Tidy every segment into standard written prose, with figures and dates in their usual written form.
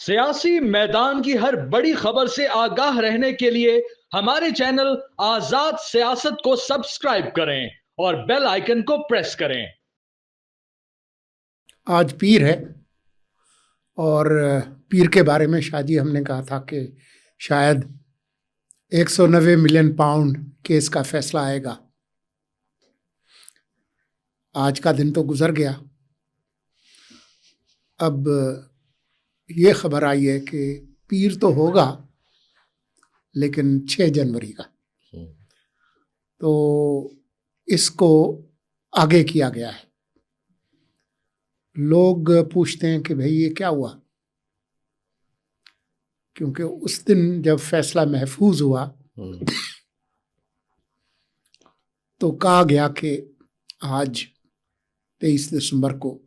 سیاسی میدان کی ہر بڑی خبر سے آگاہ رہنے کے لیے ہمارے چینل آزاد سیاست کو سبسکرائب کریں اور بیل آئیکن کو پریس کریں۔ آج پیر ہے اور پیر کے بارے میں شاہ جی ہم نے کہا تھا کہ شاید 190 ملین پاؤنڈ کیس کا فیصلہ آئے گا۔ آج کا دن تو گزر گیا، اب یہ خبر آئی ہے کہ پیر تو ہوگا لیکن 6 جنوری کا، تو اس کو آگے کیا گیا ہے۔ لوگ پوچھتے ہیں کہ بھئی یہ کیا ہوا، کیونکہ اس دن جب فیصلہ محفوظ ہوا تو کہا گیا کہ آج 23 دسمبر کو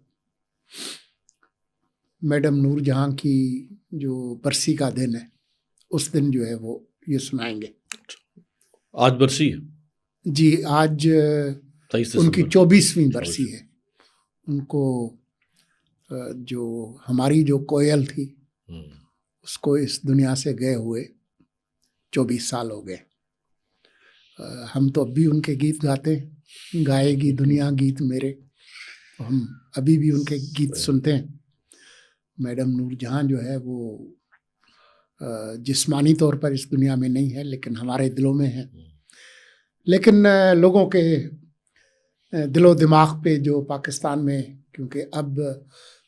میڈم نور جہاں کی جو برسی کا دن ہے، اس دن جو ہے وہ یہ سنائیں گے۔ آج برسی ہے؟ جی، آج ان کی 24ویں برسی ہے۔ ان کو جو ہماری جو کوئل تھی اس کو اس دنیا سے گئے ہوئے 24 سال ہو گئے۔ ہم تو اب بھی ان کے گیت گاتے ہیں، گائے گی دنیا گیت میرے، ہم ابھی بھی ان کے گیت سنتے ہیں۔ میڈم نور جہاں جو ہے وہ جسمانی طور پر اس دنیا میں نہیں ہے لیکن ہمارے دلوں میں ہے۔ لیکن لوگوں کے دل و دماغ پہ جو پاکستان میں، کیونکہ اب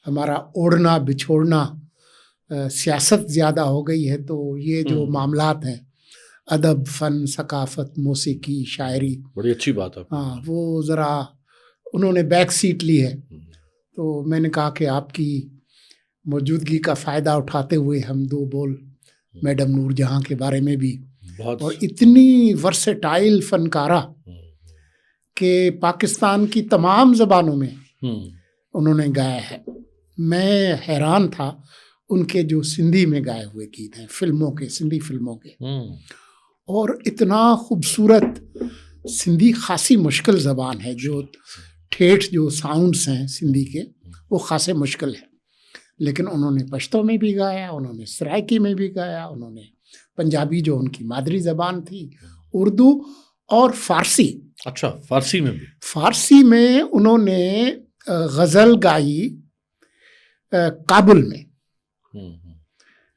ہمارا اوڑھنا بچھوڑنا سیاست زیادہ ہو گئی ہے، تو یہ جو معاملات ہیں ادب، فن، ثقافت، موسیقی، شاعری، بڑی اچھی بات ہے، ہاں، وہ ذرا انہوں نے بیک سیٹ لی ہے۔ تو میں نے کہا کہ آپ کی موجودگی کا فائدہ اٹھاتے ہوئے ہم 2 بول میڈم نور جہاں کے بارے میں بھی، اور اتنی ورسٹائل فنکارہ کہ پاکستان کی تمام زبانوں میں انہوں نے گایا ہے۔ میں حیران تھا ان کے جو سندھی میں گائے ہوئے گیت ہیں، فلموں کے، سندھی فلموں کے، اور اتنا خوبصورت سندھی خاصی مشکل زبان ہے، جو ٹھیٹھ جو ساؤنڈس ہیں سندھی کے وہ خاصے مشکل ہیں، لیکن انہوں نے پشتو میں بھی گایا، انہوں نے سرائکی میں بھی گایا، انہوں نے پنجابی جو ان کی مادری زبان تھی، اردو اور فارسی۔ اچھا، فارسی میں بھی؟ فارسی میں انہوں نے غزل گائی کابل میں،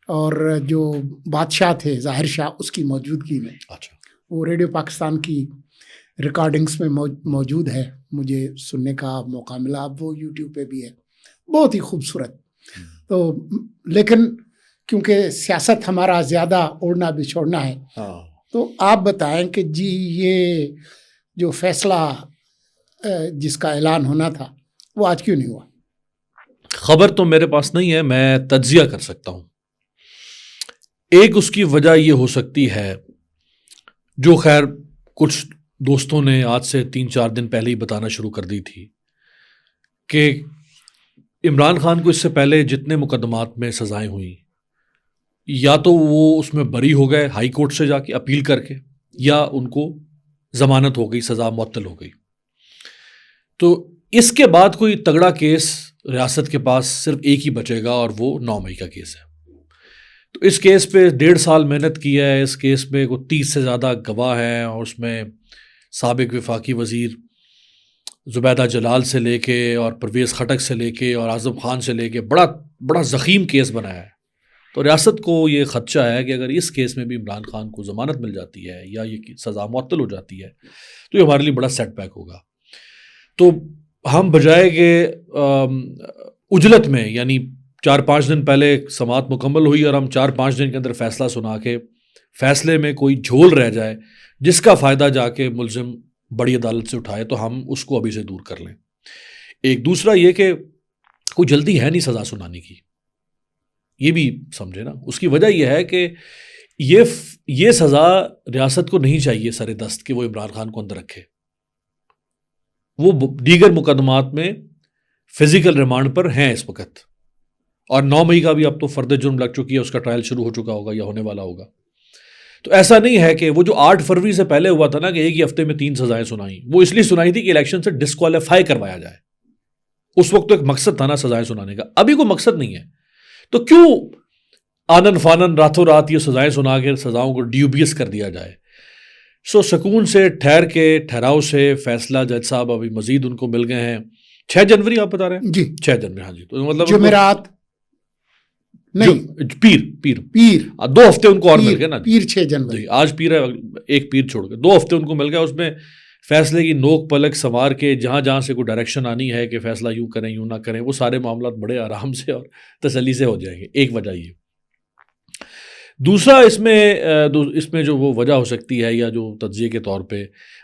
اور جو بادشاہ تھے ظاہر شاہ اس کی موجودگی میں۔ اچھا، وہ ریڈیو پاکستان کی ریکارڈنگز میں موجود ہے، مجھے سننے کا موقع ملا، اب وہ یوٹیوب پہ بھی ہے، بہت ہی خوبصورت۔ تو لیکن کیونکہ سیاست ہمارا زیادہ اوڑھنا بچھوڑنا ہے، تو آپ بتائیں کہ جی یہ جو فیصلہ جس کا اعلان ہونا تھا وہ آج کیوں نہیں ہوا؟ خبر تو میرے پاس نہیں ہے، میں تجزیہ کر سکتا ہوں۔ ایک اس کی وجہ یہ ہو سکتی ہے، جو خیر کچھ دوستوں نے آج سے 3-4 دن پہلے ہی بتانا شروع کر دی تھی، کہ عمران خان کو اس سے پہلے جتنے مقدمات میں سزائیں ہوئیں، یا تو وہ اس میں بری ہو گئے ہائی کورٹ سے جا کے اپیل کر کے، یا ان کو ضمانت ہو گئی، سزا معطل ہو گئی۔ تو اس کے بعد کوئی تگڑا کیس ریاست کے پاس صرف ایک ہی بچے گا، اور وہ 9 مئی کا کیس ہے۔ تو اس کیس پہ 1.5 سال محنت کی ہے، اس کیس میں کوئی 30 سے زیادہ گواہ ہیں، اور اس میں سابق وفاقی وزیر زبیدہ جلال سے لے کے اور پرویز خٹک سے لے کے اور اعظم خان سے لے کے بڑا ضخیم کیس بنایا ہے۔ تو ریاست کو یہ خدشہ ہے کہ اگر اس کیس میں بھی عمران خان کو ضمانت مل جاتی ہے یا یہ سزا معطل ہو جاتی ہے تو یہ ہمارے لیے بڑا سیٹ بیک ہوگا۔ تو ہم بجائے کہ عجلت میں، یعنی 4-5 دن پہلے سماعت مکمل ہوئی اور ہم 4-5 دن کے اندر فیصلہ سنا کے فیصلے میں کوئی جھول رہ جائے جس کا فائدہ جا کے ملزم بڑی عدالت سے اٹھائے، تو ہم اس کو ابھی سے دور کر لیں۔ ایک دوسرا یہ کہ کوئی جلدی ہے نہیں سزا سنانے کی، یہ بھی سمجھے نا۔ اس کی وجہ یہ ہے کہ یہ سزا ریاست کو نہیں چاہیے سر دست کہ وہ عمران خان کو اندر رکھے۔ وہ دیگر مقدمات میں فزیکل ریمانڈ پر ہیں اس وقت، اور 9 مئی کا بھی اب تو فرد جرم لگ چکی ہے، اس کا ٹرائل شروع ہو چکا ہوگا یا ہونے والا ہوگا۔ تو ایسا نہیں ہے کہ وہ جو 8 فروری سے پہلے ہوا تھا نا کہ ایک ہی ہفتے میں 3 سزائیں سنائیں، وہ اس لیے سنائی تھی کہ الیکشن سے ڈسکوالیفائی کروایا جائے۔ اس وقت تو ایک مقصد تھا نا سزائیں سنانے کا، ابھی کوئی مقصد نہیں ہے۔ تو کیوں آنن فانن راتوں رات یہ سزائیں سنا کے سزاؤں کو ڈیوبیس کر دیا جائے. سو سکون سے ٹھہر کے ٹھہراؤ سے فیصلہ جج صاحب ابھی مزید ان کو مل گئے ہیں 6 جنوری آپ بتا رہے ہیں جی 6 جنوری. ہاں جی تو مطلب جمعرات نہیں پیر 2 ہفتے ان کو اور مل گئے نا. پیر 6 جنوری آج پیر ہے, ایک پیر چھوڑ کے 2 ہفتے ان کو مل گیا. اس میں فیصلے کی نوک پلک سنوار کے جہاں جہاں سے کوئی ڈائریکشن آنی ہے کہ فیصلہ یوں کریں یوں نہ کریں, وہ سارے معاملات بڑے آرام سے اور تسلی سے ہو جائیں گے. ایک وجہ یہ. دوسرا اس میں جو وہ وجہ ہو سکتی ہے یا جو تجزیے کے طور پہ,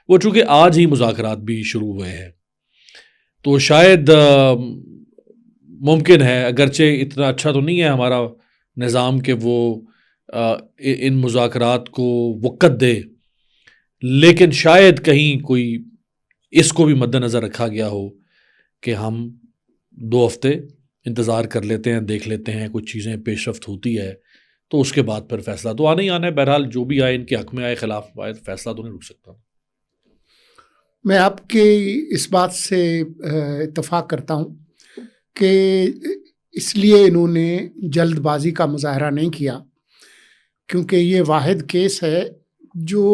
وہ چونکہ آج ہی مذاکرات بھی شروع ہوئے ہیں تو شاید ممکن ہے, اگرچہ اتنا اچھا تو نہیں ہے ہمارا نظام کہ وہ ان مذاکرات کو وقت دے, لیکن شاید کہیں کوئی اس کو بھی مد نظر رکھا گیا ہو کہ ہم 2 ہفتے انتظار کر لیتے ہیں, دیکھ لیتے ہیں کچھ چیزیں پیش رفت ہوتی ہے تو اس کے بعد پھر فیصلہ تو آنا ہی آنا ہے. بہرحال جو بھی آئے ان کے حق میں آئے خلاف آئے فیصلہ تو نہیں رک سکتا. میں آپ کے اس بات سے اتفاق کرتا ہوں کہ اس لیے انہوں نے جلد بازی کا مظاہرہ نہیں کیا کیونکہ یہ واحد کیس ہے جو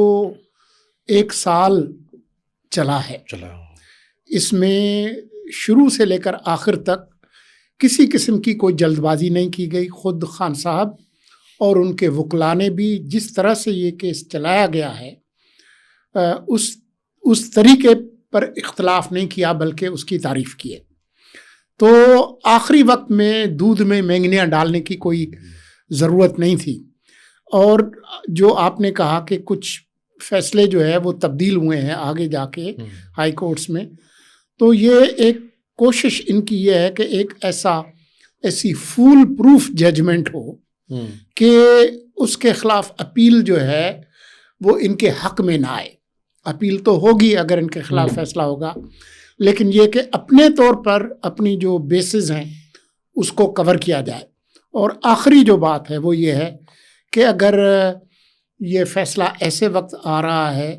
1 سال چلا ہے. اس میں شروع سے لے کر آخر تک کسی قسم کی کوئی جلد بازی نہیں کی گئی. خود خان صاحب اور ان کے وکلاء نے بھی جس طرح سے یہ کیس چلایا گیا ہے اس طریقے پر اختلاف نہیں کیا بلکہ اس کی تعریف کی ہے. تو آخری وقت میں دودھ میں مینگنیاں ڈالنے کی کوئی ضرورت نہیں تھی. اور جو آپ نے کہا کہ کچھ فیصلے جو ہے وہ تبدیل ہوئے ہیں آگے جا کے ہائی کورٹس میں, تو یہ ایک کوشش ان کی یہ ہے کہ ایک ایسی فول پروف ججمنٹ ہو کہ اس کے خلاف اپیل جو ہے وہ ان کے حق میں نہ آئے. اپیل تو ہوگی اگر ان کے خلاف فیصلہ ہوگا, لیکن یہ کہ اپنے طور پر اپنی جو بیسز ہیں اس کو کور کیا جائے. اور آخری جو بات ہے وہ یہ ہے کہ اگر یہ فیصلہ ایسے وقت آ رہا ہے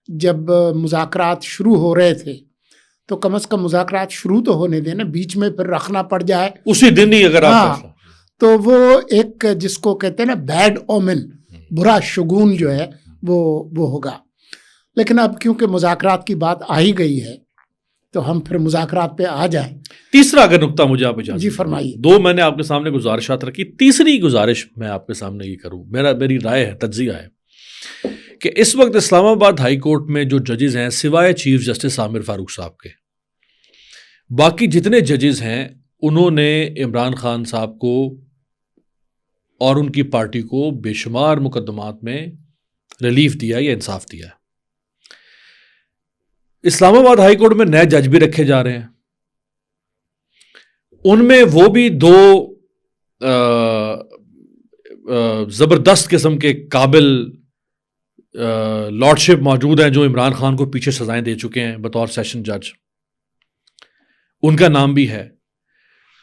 جب مذاکرات شروع ہو رہے تھے تو کم از کم مذاکرات شروع تو ہونے دینا, بیچ میں پھر رکھنا پڑ جائے اسی دن ہی اگر آپ تو وہ ایک جس کو کہتے ہیں نا بیڈ اومن, برا شگون جو ہے وہ ہوگا. لیکن اب کیونکہ مذاکرات کی بات آ ہی گئی ہے تو ہم پھر مذاکرات پہ آ جائیں. تیسرا اگر نقطہ مجھے آپ اجازت جی فرمائیے. 2 میں نے آپ کے سامنے گزارشات رکھی, تیسری گزارش میں آپ کے سامنے یہ کروں, میری رائے ہے, تجزیہ ہے کہ اس وقت اسلام آباد ہائی کورٹ میں جو ججز ہیں سوائے چیف جسٹس عامر فاروق صاحب کے, باقی جتنے ججز ہیں انہوں نے عمران خان صاحب کو اور ان کی پارٹی کو بے شمار مقدمات میں ریلیف دیا یا انصاف دیا. اسلام آباد ہائی کورٹ میں نئے جج بھی رکھے جا رہے ہیں, ان میں وہ بھی 2 زبردست قسم کے قابل لارڈشپ موجود ہیں جو عمران خان کو پیچھے سزائیں دے چکے ہیں بطور سیشن جج, ان کا نام بھی ہے.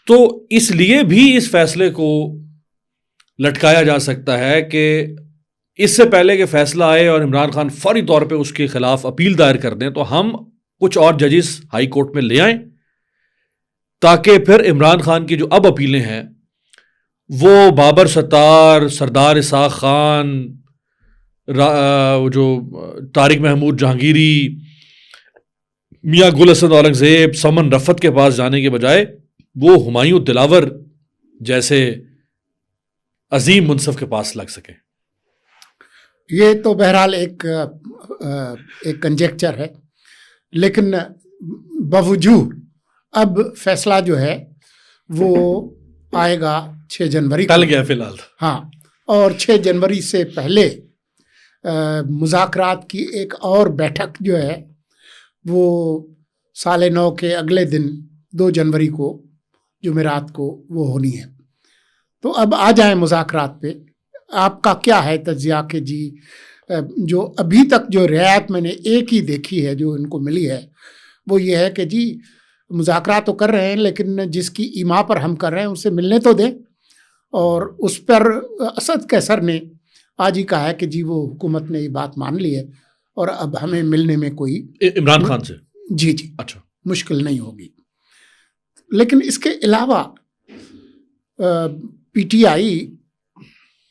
تو اس لیے بھی اس فیصلے کو لٹکایا جا سکتا ہے کہ اس سے پہلے کہ فیصلہ آئے اور عمران خان فوری طور پہ اس کے خلاف اپیل دائر کر دیں تو ہم کچھ اور ججز ہائی کورٹ میں لے آئیں تاکہ پھر عمران خان کی جو اب اپیلیں ہیں وہ بابر ستار, سردار اسحاق خان, جو طارق محمود جہانگیری, میاں گل حسن اورنگزیب, سمن رفت کے پاس جانے کے بجائے وہ ہمایوں دلاور جیسے عظیم منصف کے پاس لگ سکیں. یہ تو بہرحال ایک کنجیکچر ہے, لیکن باوجود اب فیصلہ جو ہے وہ آئے گا 6 جنوری ٹل گیا فی الحال. ہاں, اور 6 جنوری سے پہلے مذاکرات کی ایک اور بیٹھک جو ہے وہ سال نو کے اگلے دن 2 جنوری کو جمعرات کو وہ ہونی ہے. تو اب آ جائیں مذاکرات پہ. آپ کا کیا ہے تجزیہ کہ جی جو ابھی تک جو رعایت میں نے ایک ہی دیکھی ہے جو ان کو ملی ہے وہ یہ ہے کہ جی مذاکرات تو کر رہے ہیں لیکن جس کی ایما پر ہم کر رہے ہیں اسے ملنے تو دیں. اور اس پر اسد قیصر نے آج ہی کہا ہے کہ جی وہ حکومت نے یہ بات مان لی ہے اور اب ہمیں ملنے میں کوئی عمران خان سے جی اچھا مشکل نہیں ہوگی. لیکن اس کے علاوہ پی ٹی آئی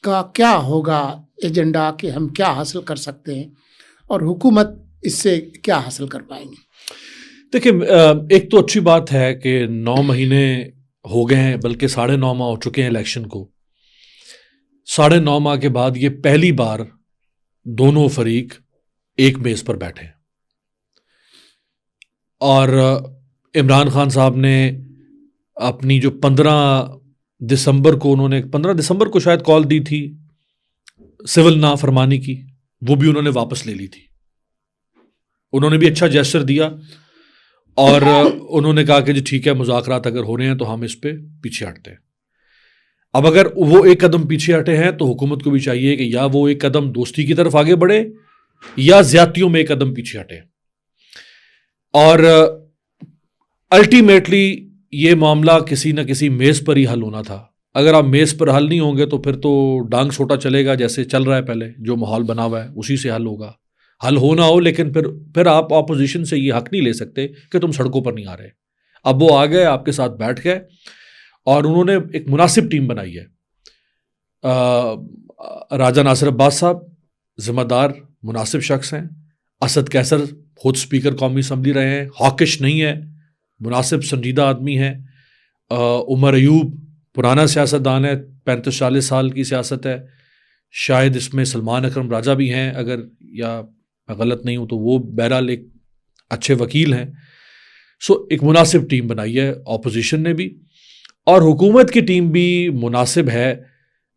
کا کیا ہوگا ایجنڈا کہ ہم کیا حاصل کر سکتے ہیں اور حکومت اس سے کیا حاصل کر پائیں گے؟ دیکھیں، ایک تو اچھی بات ہے کہ 9 مہینے ہو گئے ہیں، بلکہ 9.5 ماہ ہو چکے ہیں الیکشن کو. 9.5 ماہ کے بعد یہ پہلی بار دونوں فریق ایک میز پر بیٹھے ہیں. اور عمران خان صاحب نے اپنی جو 15 دسمبر کو انہوں نے 15 دسمبر کو شاید کال دی تھی سول نافرمانی کی، وہ بھی انہوں نے واپس لے لی تھی. انہوں نے بھی اچھا جیسچر دیا اور انہوں نے کہا کہ جی ٹھیک ہے، مذاکرات اگر ہو رہے ہیں تو ہم اس پہ پیچھے ہٹتے ہیں. اب اگر وہ ایک قدم پیچھے ہٹے ہیں تو حکومت کو بھی چاہیے کہ یا وہ ایک قدم دوستی کی طرف آگے بڑھے یا زیادتیوں میں ایک قدم پیچھے ہٹے. اور الٹیمیٹلی یہ معاملہ کسی نہ کسی میز پر ہی حل ہونا تھا. اگر آپ میز پر حل نہیں ہوں گے تو پھر تو ڈانگ چھوٹا چلے گا، جیسے چل رہا ہے پہلے جو ماحول بنا ہوا ہے اسی سے حل ہوگا. حل ہو نہ ہو، لیکن پھر آپ اپوزیشن سے یہ حق نہیں لے سکتے کہ تم سڑکوں پر نہیں آ رہے. اب وہ آ گئے، آپ کے ساتھ بیٹھ گئے اور انہوں نے ایک مناسب ٹیم بنائی ہے. راجہ ناصر عباس صاحب ذمہ دار مناسب شخص ہیں. اسد کیسر خود اسپیکر قومی اسمبلی رہے ہیں، ہاکش نہیں ہے، مناسب سنجیدہ آدمی ہے. عمر ایوب پرانا سیاست دان ہے، 35-40 سال کی سیاست ہے. شاید اس میں سلمان اکرم راجہ بھی ہیں، اگر یا میں غلط نہیں ہوں تو وہ بہرحال ایک اچھے وکیل ہیں. ایک مناسب ٹیم بنائی ہے اپوزیشن نے بھی، اور حکومت کی ٹیم بھی مناسب ہے.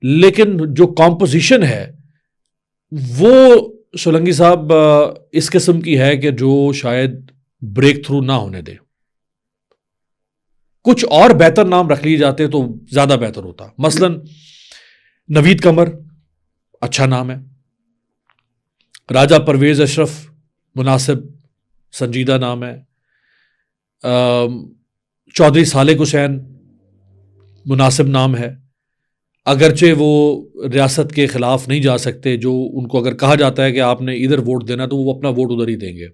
لیکن جو کمپوزیشن ہے وہ سولنگی صاحب اس قسم کی ہے کہ جو شاید بریک تھرو نہ ہونے دے. کچھ اور بہتر نام رکھ لیے جاتے تو زیادہ بہتر ہوتا. مثلا نوید قمر اچھا نام ہے، راجہ پرویز اشرف مناسب سنجیدہ نام ہے، چودھری صالح حسین مناسب نام ہے. اگرچہ وہ ریاست کے خلاف نہیں جا سکتے، جو ان کو اگر کہا جاتا ہے کہ آپ نے ادھر ووٹ دینا تو وہ اپنا ووٹ ادھر ہی دیں گے.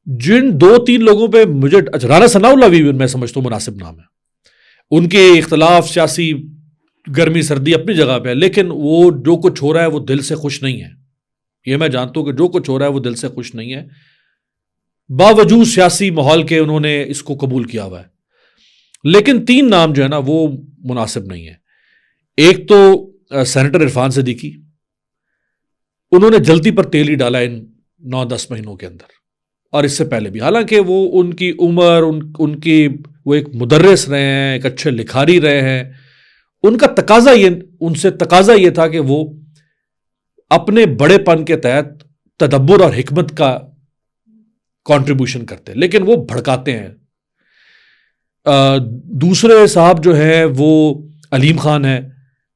جن 2-3 لوگوں پہ مجھے رانا ثناء اللہ بھی میں سمجھتا ہوں مناسب نام ہے. ان کے اختلاف سیاسی گرمی سردی اپنی جگہ پہ ہے، لیکن وہ جو کچھ ہو رہا ہے وہ دل سے خوش نہیں ہے. یہ میں جانتا ہوں کہ جو کچھ ہو رہا ہے وہ دل سے خوش نہیں ہے، باوجود سیاسی ماحول کے انہوں نے اس کو قبول کیا ہوا ہے. لیکن 3 نام جو ہے نا وہ مناسب نہیں ہے. ایک تو سینیٹر عرفان صدیقی، انہوں نے جلدی پر تیل ہی ڈالا ان 9-10 مہینوں کے اندر، اور اس سے پہلے بھی. حالانکہ وہ ان کی عمر ان کی وہ ایک مدرس رہے ہیں، ایک اچھے لکھاری رہے ہیں. ان کا ان سے تقاضا یہ تھا کہ وہ اپنے بڑے پن کے تحت تدبر اور حکمت کا کنٹریبیوشن کرتے، لیکن وہ بھڑکاتے ہیں. دوسرے صاحب جو ہے وہ علیم خان ہے.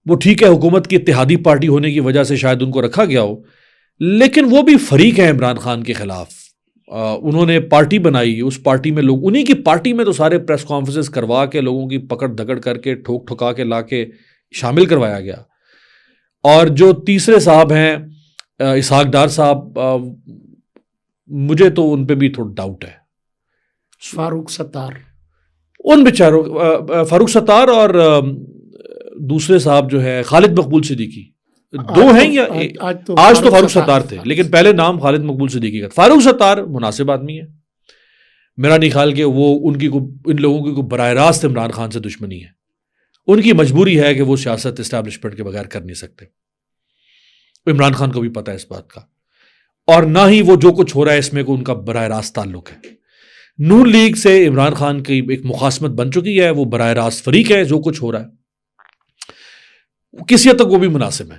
وہ ٹھیک ہے، حکومت کی اتحادی پارٹی ہونے کی وجہ سے شاید ان کو رکھا گیا ہو، لیکن وہ بھی فریق ہیں عمران خان کے خلاف. انہوں نے پارٹی بنائی، اس پارٹی میں لوگ، انہی کی پارٹی میں تو سارے پریس کانفرنسز کروا کے لوگوں کی پکڑ دھکڑ کر کے ٹھوک ٹھکا کے لا کے شامل کروایا گیا. اور جو تیسرے صاحب ہیں اسحاق ڈار صاحب، مجھے تو ان پہ بھی تھوڑا ڈاؤٹ ہے. فاروق ستار، ان بیچاروں فاروق ستار اور دوسرے صاحب جو ہے خالد مقبول صدیقی، 2 ہیں یا آج تو فاروق ستار تھے، لیکن پہلے نام خالد مقبول صدیقی کا. فاروق ستار مناسب آدمی ہے، میرا نہیں خیال کہ وہ ان لوگوں کی کوئی براہ راست عمران خان سے دشمنی ہے. ان کی مجبوری ہے کہ وہ سیاست اسٹیبلشمنٹ کے بغیر کر نہیں سکتے. عمران خان کو بھی پتہ ہے اس بات کا، اور نہ ہی وہ جو کچھ ہو رہا ہے اس میں کوئی ان کا براہ راست تعلق ہے. نون لیگ سے عمران خان کی ایک مخاصمت بن چکی ہے، وہ براہ راست فریق ہے. جو کچھ ہو رہا ہے کسی حد تک وہ بھی مناسب ہے.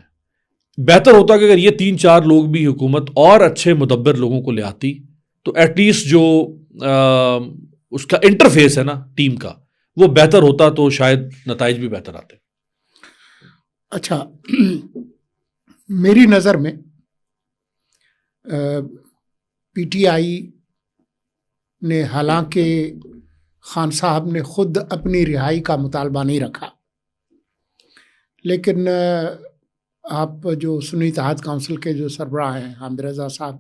بہتر ہوتا کہ اگر یہ 3-4 لوگ بھی حکومت اور اچھے مدبر لوگوں کو لے آتی تو ایٹ لیسٹ جو اس کا انٹرفیس ہے نا ٹیم کا وہ بہتر ہوتا، تو شاید نتائج بھی بہتر آتے. اچھا، میری نظر میں پی ٹی آئی نے، حالانکہ خان صاحب نے خود اپنی رہائی کا مطالبہ نہیں رکھا، لیکن آپ جو سنی اتحاد کونسل کے جو سربراہ ہیں حامد رضا صاحب،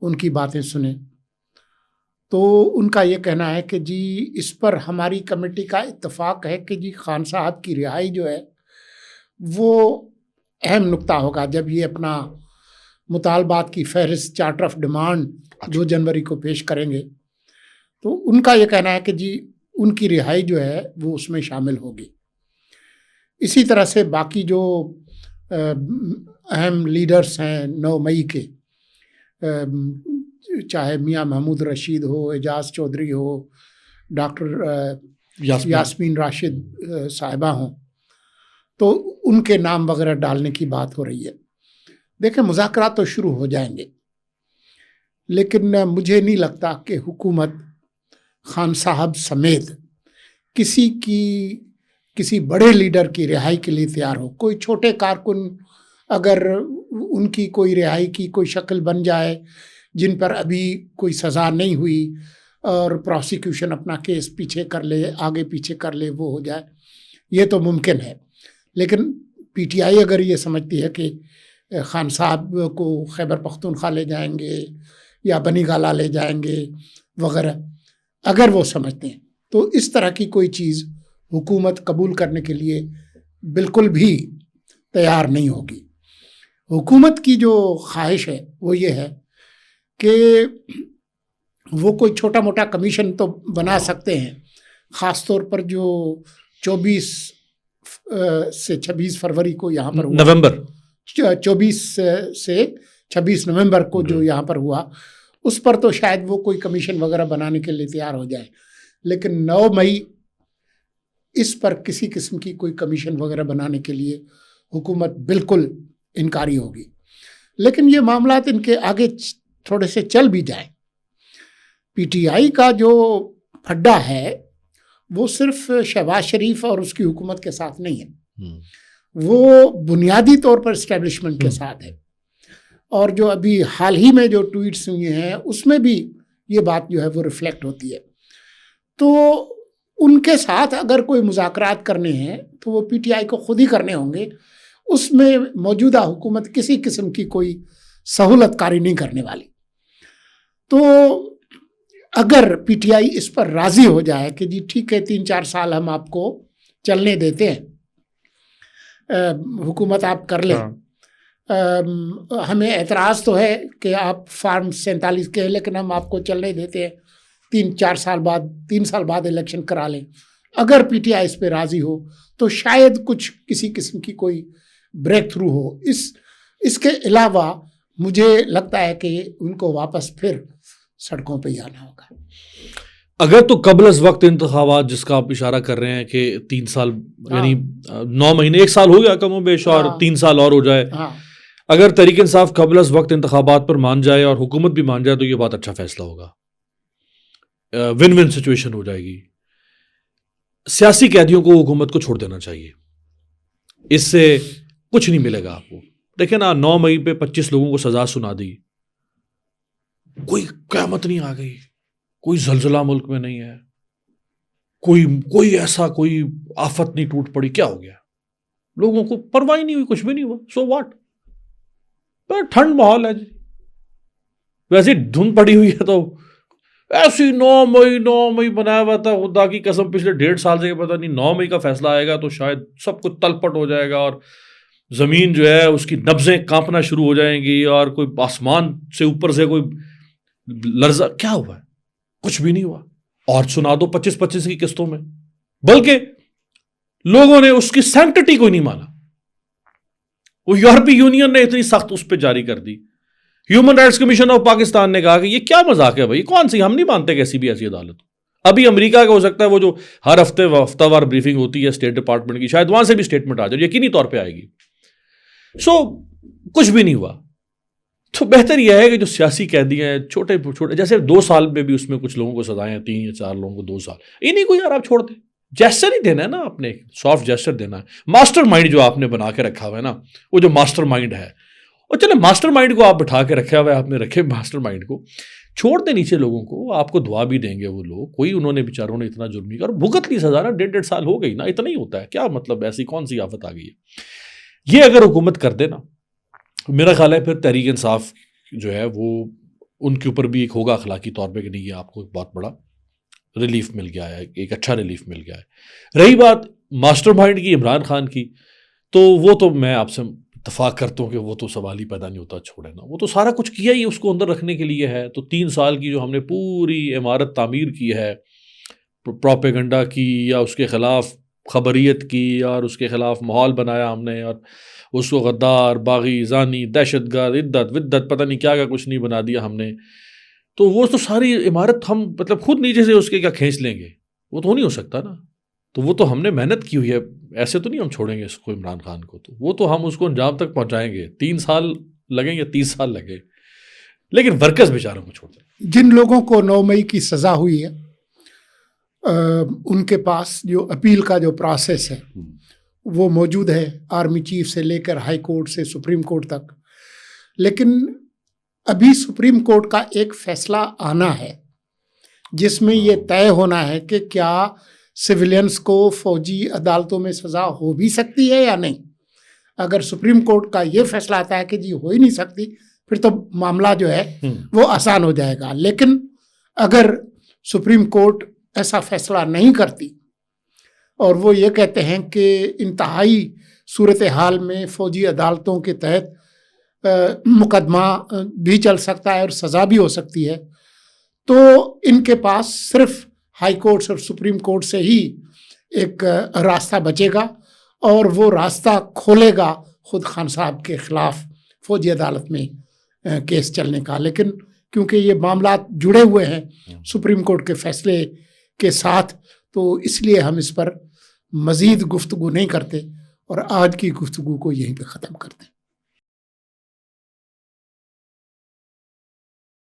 ان کی باتیں سنیں تو ان کا یہ کہنا ہے کہ جی اس پر ہماری کمیٹی کا اتفاق ہے کہ جی خان صاحب کی رہائی جو ہے وہ اہم نقطہ ہوگا جب یہ اپنا مطالبات کی فہرست چارٹر آف ڈیمانڈ 2 جنوری کو پیش کریں گے تو ان کا یہ کہنا ہے کہ جی ان کی رہائی جو ہے وہ اس میں شامل ہوگی. اسی طرح سے باقی جو اہم لیڈرز ہیں 9 مئی کے، چاہے میاں محمود رشید ہو، اعجاز چودھری ہو، ڈاکٹر یاسمین راشد صاحبہ ہوں، تو ان کے نام وغیرہ ڈالنے کی بات ہو رہی ہے. دیکھیں مذاکرات تو شروع ہو جائیں گے، لیکن مجھے نہیں لگتا کہ حکومت خان صاحب سمیت کسی بڑے لیڈر کی رہائی کے لیے تیار ہو. کوئی چھوٹے کارکن اگر ان کی کوئی رہائی کی کوئی شکل بن جائے جن پر ابھی کوئی سزا نہیں ہوئی اور پروسیکیوشن اپنا کیس پیچھے کر لے، آگے پیچھے کر لے، وہ ہو جائے، یہ تو ممکن ہے. لیکن پی ٹی آئی اگر یہ سمجھتی ہے کہ خان صاحب کو خیبر پختونخوا لے جائیں گے یا بنی گالہ لے جائیں گے وغیرہ، اگر وہ سمجھتے ہیں تو اس طرح کی کوئی چیز حکومت قبول کرنے کے لیے بالکل بھی تیار نہیں ہوگی. حکومت کی جو خواہش ہے وہ یہ ہے کہ وہ کوئی چھوٹا موٹا کمیشن تو بنا سکتے ہیں، خاص طور پر جو 24 سے 26 فروری کو یہاں پر ہوا، نومبر 24 سے 26 نومبر کو جو یہاں پر ہوا، اس پر تو شاید وہ کوئی کمیشن وغیرہ بنانے کے لیے تیار ہو جائے. لیکن 9 مئی اس پر کسی قسم کی کوئی کمیشن وغیرہ بنانے کے لیے حکومت بالکل انکاری ہوگی. لیکن یہ معاملات ان کے آگے تھوڑے سے چل بھی جائیں. پی ٹی آئی کا جو پھڈا ہے وہ صرف شہباز شریف اور اس کی حکومت کے ساتھ نہیں ہے، وہ بنیادی طور پر اسٹیبلشمنٹ کے ساتھ ہے. اور جو ابھی حال ہی میں جو ٹویٹس ہوئے ہیں اس میں بھی یہ بات جو ہے وہ ریفلیکٹ ہوتی ہے. تو ان کے ساتھ اگر کوئی مذاکرات کرنے ہیں تو وہ پی ٹی آئی کو خود ہی کرنے ہوں گے. اس میں موجودہ حکومت کسی قسم کی کوئی سہولت کاری نہیں کرنے والی. تو اگر پی ٹی آئی اس پر راضی ہو جائے کہ جی ٹھیک ہے 3-4 سال ہم آپ کو چلنے دیتے ہیں، حکومت آپ کر لیں، ہمیں اعتراض تو ہے کہ آپ فارم 47 کے، لیکن ہم آپ کو چلنے دیتے ہیں 3 سال بعد الیکشن کرا لیں. اگر پی ٹی آئی اس پہ راضی ہو تو شاید کسی قسم کی کوئی بریک تھرو ہو. اس کے علاوہ مجھے لگتا ہے کہ ان کو واپس پھر سڑکوں پہ ہی آنا ہوگا. اگر تو قبل از وقت انتخابات، جس کا آپ اشارہ کر رہے ہیں کہ 3 سال یعنی 9 مہینے 1 سال ہو گیا کم و بیش، اور 3 سال اور ہو جائے، اگر تحریک انصاف قبل از وقت انتخابات پر مان جائے اور حکومت بھی مان جائے تو یہ بہت اچھا فیصلہ ہوگا، ون ون سچویشن ہو جائے گی. سیاسی قیدیوں کو حکومت کو چھوڑ دینا چاہیے، اس سے کچھ نہیں ملے گا آپ کو. دیکھیں نا 9 مئی پہ 25 لوگوں کو سزا سنا دی، کوئی قیامت نہیں آ گئی، کوئی زلزلہ ملک میں نہیں ہے، کوئی ایسا کوئی آفت نہیں ٹوٹ پڑی. کیا ہو گیا؟ لوگوں کو پرواہ نہیں ہوئی، کچھ بھی نہیں ہوا. So what? ٹھنڈ ماحول ہے جی، ویسے دھند پڑی ہوئی ہے تو ایسی 9 مئی بنایا ہوا تھا. خدا کی قسم پچھلے 1.5 سال سے پتہ نہیں 9 مئی کا فیصلہ آئے گا تو شاید سب کچھ تلپٹ ہو جائے گا اور زمین جو ہے اس کی نبضیں کانپنا شروع ہو جائیں گی اور کوئی آسمان سے اوپر سے کوئی لرزہ. کیا ہوا ہے؟ کچھ بھی نہیں ہوا. اور سنا دو 25 کی قسطوں میں، بلکہ لوگوں نے اس کی سینکٹٹی کو نہیں مانا. وہ یورپی یونین نے اتنی سخت اس پہ جاری کر دی. Human rights commission of Pakistan نے کہا کہ یہ کیا مذاق ہے بھائی، کون سی، ہم نہیں مانتے کیسی بھی ایسی عدالت. ابھی امریکہ کا ہو سکتا ہے وہ جو ہر ہفتہ وار بریفنگ ہوتی ہے اسٹیٹ ڈپارٹمنٹ کی، شاید وہاں سے بھی اسٹیٹمنٹ آ جائے، یقینی طور پہ آئے گی. سو کچھ بھی نہیں ہوا. تو بہتر یہ ہے کہ جو سیاسی قیدی ہیں چھوٹے جیسے 2 سال میں بھی اس میں کچھ لوگوں کو سزائیں 3 یا 4 لوگوں کو 2 سال، انہیں کو یار آپ چھوڑ دیں. جیسچر ہی دینا ہے نا، اپنے سافٹ جیسچر دینا ہے. ماسٹر مائنڈ جو آپ نے بنا کے رکھا ہوا ہے نا، وہ جو ماسٹر مائنڈ ہے، اور چلے ماسٹر مائنڈ کو آپ بٹھا کے رکھا ہوا ہے، آپ نے رکھے ماسٹر مائنڈ کو، چھوڑ دیں نیچے لوگوں کو. آپ کو دعا بھی دیں گے وہ لوگ. کوئی انہوں نے بیچاروں نے اتنا جرم نہیں کیا، اور بھگت لی سزا نا، 1.5 سال ہو گئی نا، اتنا ہی ہوتا ہے کیا مطلب، ایسی کون سی آفت آ گئی ہے. یہ اگر حکومت کر دے نا، میرا خیال ہے پھر تحریک انصاف جو ہے وہ ان کے اوپر بھی ایک ہوگا اخلاقی طور پہ کہ نہیں، یہ آپ کو ایک بہت بڑا ریلیف مل گیا ہے، ایک اچھا ریلیف مل گیا ہے. رہی بات ماسٹر مائنڈ کی، عمران خان کی، تو وہ تو میں آپ سے اتفاق کرتا ہوں کہ وہ تو سوال ہی پیدا نہیں ہوتا، چھوڑے نا، وہ تو سارا کچھ کیا ہی اس کو اندر رکھنے کے لیے ہے. تو 3 سال کی جو ہم نے پوری عمارت تعمیر کی ہے پروپیگنڈا کی، یا اس کے خلاف خبریت کی، اور اس کے خلاف ماحول بنایا ہم نے، اور اس کو غدار، باغی، زانی، دہشت گرد، عدت ودت، پتہ نہیں کیا کچھ نہیں بنا دیا ہم نے. تو وہ تو ساری عمارت ہم مطلب خود نیچے سے اس کے کیا کھینچ لیں گے؟ وہ تو نہیں ہو سکتا نا. تو وہ تو ہم نے محنت کی ہوئی ہے، ایسے تو نہیں ہم چھوڑیں گے اس کو عمران خان کو. تو وہ تو ہم اس کو انجام تک پہنچائیں گے، 3 سال لگیں گے، 30 سال لگے، لیکن ورکرز بیچاروں کو چھوڑ دیں. جن لوگوں کو 9 مئی کی سزا ہوئی ہے ان کے پاس جو اپیل کا جو پروسیس ہے وہ موجود ہے، آرمی چیف سے لے کر ہائی کورٹ سے سپریم کورٹ تک. لیکن ابھی سپریم کورٹ کا ایک فیصلہ آنا ہے جس میں یہ طے ہونا ہے کہ کیا سویلینس کو فوجی عدالتوں میں سزا ہو بھی سکتی ہے یا نہیں. اگر سپریم کورٹ کا یہ فیصلہ آتا ہے کہ جی ہو ہی نہیں سکتی، پھر تو معاملہ جو ہے وہ آسان ہو جائے گا. لیکن اگر سپریم کورٹ ایسا فیصلہ نہیں کرتی اور وہ یہ کہتے ہیں کہ انتہائی صورتحال میں فوجی عدالتوں کے تحت مقدمہ بھی چل سکتا ہے اور سزا بھی ہو سکتی ہے، تو ان کے پاس صرف ہائی کورٹ اور سپریم کورٹ سے ہی ایک راستہ بچے گا، اور وہ راستہ کھولے گا خود خان صاحب کے خلاف فوجی عدالت میں کیس چلنے کا. لیکن کیونکہ یہ معاملات جڑے ہوئے ہیں سپریم کورٹ کے فیصلے کے ساتھ، تو اس لیے ہم اس پر مزید گفتگو نہیں کرتے اور آج کی گفتگو کو یہیں پہ ختم کرتے ہیں.